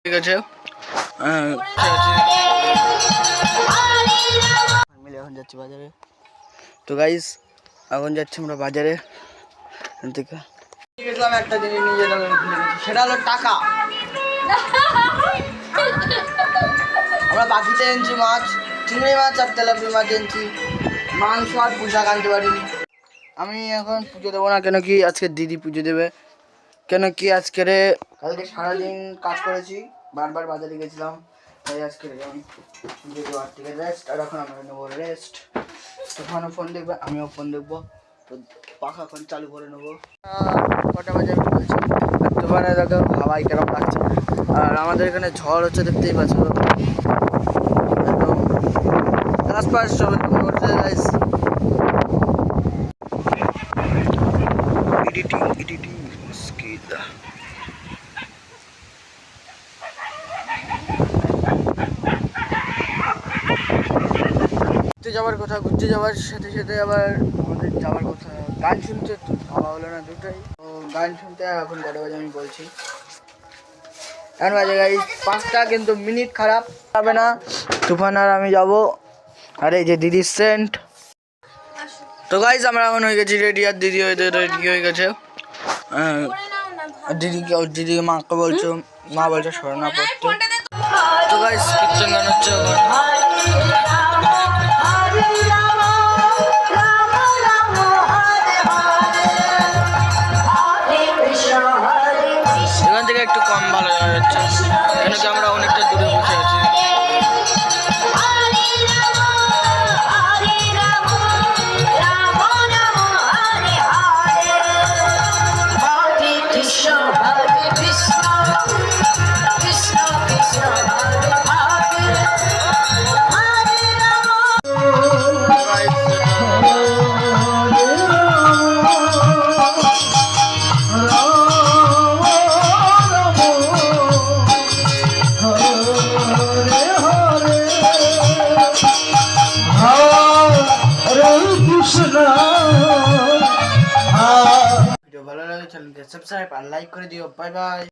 ঠিক আছে মিলে এখন যাচ্ছি বাজারে। তো গাইস এখন যাচ্ছি আমরা বাজারে থেকে গেছিলাম, একটা জিনিস নিয়ে যেতে সেটা হলো টাকা। আমরা বাকিতে এনেছি মাছ, চিংড়ি মাছ আর তেলাপি মাছ এনেছি, মাংস আর পোশাক আনতে পারিনি। আমি এখন পুজো দেবো না, কেন কি আজকে দিদি পুজো দেবে। কেন কি আজকে কালকে সারাদিন কাজ করেছি, বারবার বাজারে গেছিলাম, তাই আজকে আমি পুজো দেওয়ার থেকে রেস্ট। আর এখন আমরা নেবো রেস্ট। তুফানও ফোন দেখবে, আমিও ফোন দেখবো। তো পাখা এখন চালু করে নেবো। কটা বাজে আমি বলছি, তুফানে দেখো হাওয়াই কেরম লাগছে। আর আমাদের এখানে ঝড় হচ্ছে, দেখতেই পাচ্ছ একদম গাছপাশ সব করছে গাইস। Editing skill. ঘুরতে যাওয়ার কথা, ঘুরতে যাওয়ার সাথে সাথে আবার আমাদের যাওয়ার কথা, গান শুনতে তো খাওয়া হলো না দুটোই। তো গান শুনতে এখন কটা বাজে আমি বলছি, এখন বাজে গাইস 5টা, কিন্তু মিনিট খারাপ হবে না। তুফান আর আমি যাবো। আরে এই যে দিদির সেন্ট। তো গাইস আমরা এখন হয়ে গেছি রেডি, আর দিদি রেডি হয়ে গেছে। দিদিকে মাকে বলছো, মা বলছে স্মরণা পড়তে। তো গাইস কীর্তন গান হচ্ছে এখন। এখান থেকে একটু কম ভালো যাচ্ছে, কেন কি আমরা অনেকটা দূরে বসে আছি। ভিডিও ভালো লাগে চ্যানেলকে সাবস্ক্রাইব আর লাইক করে দিও। Bye bye.